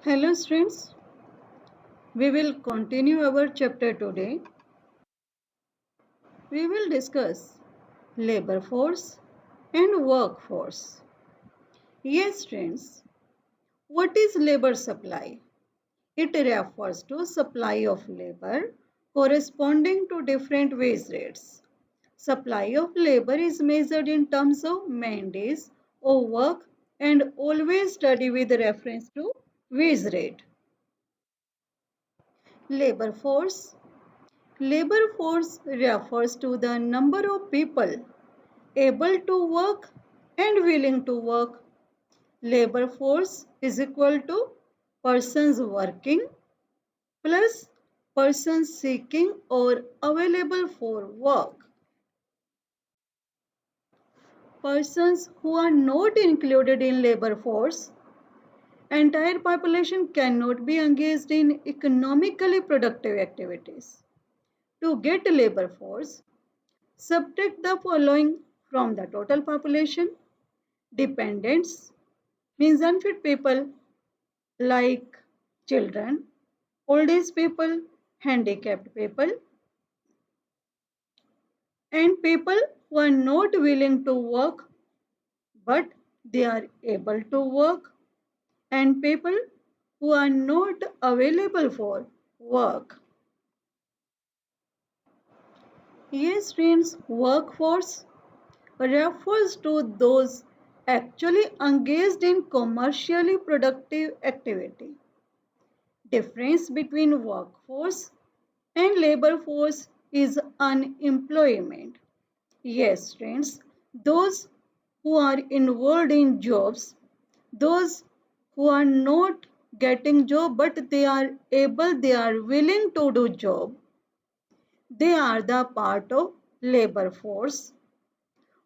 Hello students, we will continue our chapter today. We will discuss labor force and workforce. Yes students, what is labor supply? It refers to supply of labor corresponding to different wage rates. Supply of labor is measured in terms of man days of work and always study with reference to wage rate. Labor force. Labor force refers to the number of people able to work and willing to work. Labor force is equal to persons working plus persons seeking or available for work. Persons who are not included in labor force, entire population cannot be engaged in economically productive activities. To get labor force, subtract the following from the total population. Dependents means unfit people like children, old age people, handicapped people, and people who are not willing to work but they are able to work, and people who are not available for work. Yes, friends, workforce refers to those actually engaged in commercially productive activity. Difference between workforce and labor force is unemployment. Yes, friends, those who are involved in jobs, those who are not getting job but they are able, they are willing to do job, they are the part of labor force.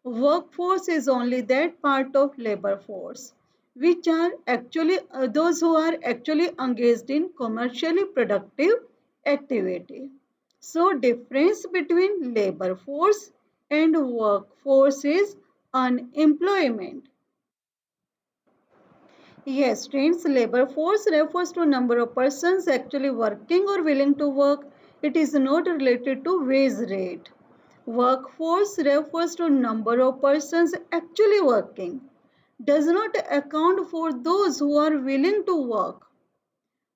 Workforce is only that part of labor force which are actually those who are actually engaged in commercially productive activity. So difference between labor force and workforce is unemployment. Yes, friends, labor force refers to number of persons actually working or willing to work. It is not related to wage rate. Workforce refers to number of persons actually working. Does not account for those who are willing to work.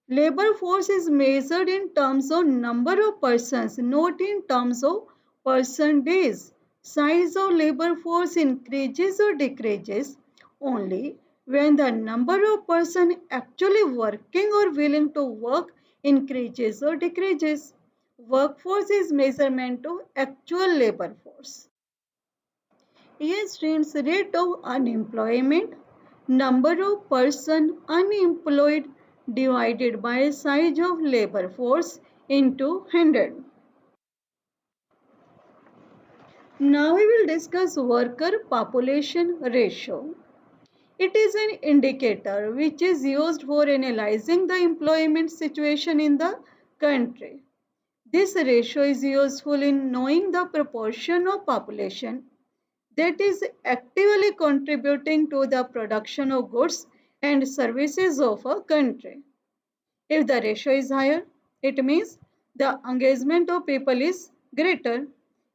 Labor force is measured in terms of number of persons, not in terms of person days. Size of labor force increases or decreases only when the number of persons actually working or willing to work increases or decreases. Workforce is measurement of actual labor force. Yes, students, rate of unemployment, number of person unemployed divided by size of labor force into 100. Now we will discuss worker population ratio. It is an indicator which is used for analyzing the employment situation in the country. This ratio is useful in knowing the proportion of population that is actively contributing to the production of goods and services of a country. If the ratio is higher, it means the engagement of people is greater.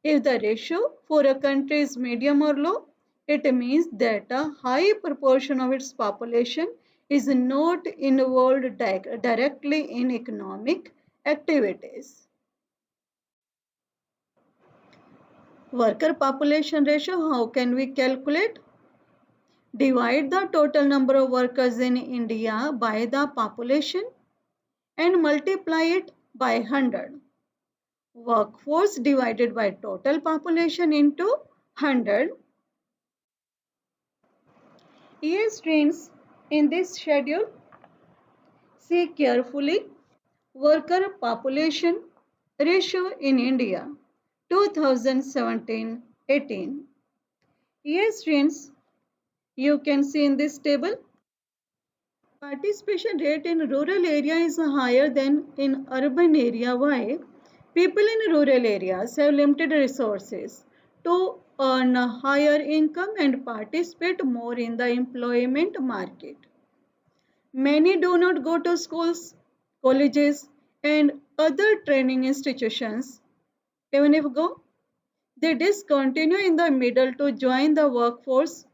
If the ratio for a country is medium or low, it means that a high proportion of its population is not involved directly in economic activities. Worker population ratio, how can we calculate? Divide the total number of workers in India by the population and multiply it by 100. Workforce divided by total population into 100. Yes, friends, in this schedule, see carefully worker population ratio in India 2017-18. Yes, friends, you can see in this table participation rate in rural area is higher than in urban area. Why? People in rural areas have limited resources to earn a higher income and participate more in the employment market. Many do not go to schools, colleges, and other training institutions. Even if go, they discontinue in the middle to join the workforce,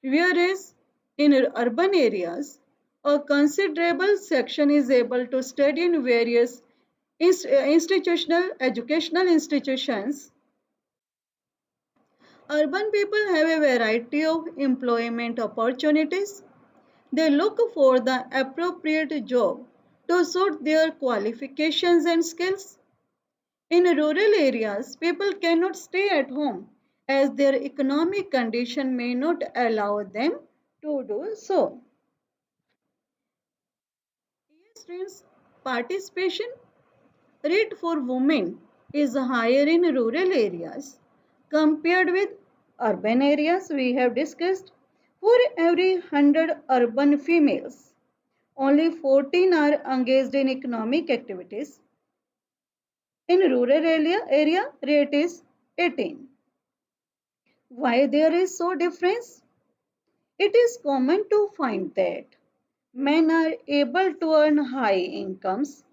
whereas in urban areas, a considerable section is able to study in various institutional educational institutions. Urban people have a variety of employment opportunities. They look for the appropriate job to suit their qualifications and skills. In rural areas, people cannot stay at home as their economic condition may not allow them to do so. Students' participation rate for women is higher in rural areas compared with urban areas. We have discussed for every 100 urban females, only 14 are engaged in economic activities. In rural area rate is 18. Why there is so difference? It is common to find that men are able to earn high incomes.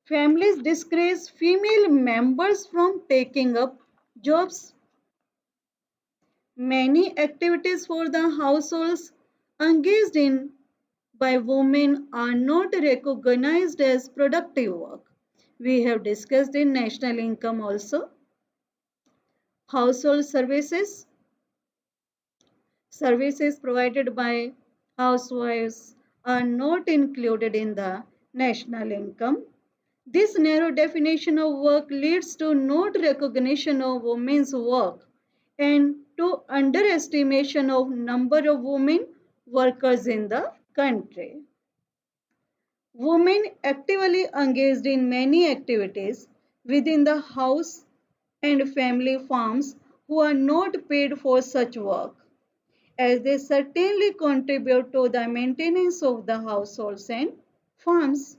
Families discourage female members from taking up jobs. Many activities for the households engaged in by women are not recognized as productive work. We have discussed in national income also. Household services provided by housewives are not included in the national income. This narrow definition of work leads to not recognition of women's work and to underestimation of number of women workers in the country. Women actively engaged in many activities within the house and family farms who are not paid for such work, as they certainly contribute to the maintenance of the households and farms.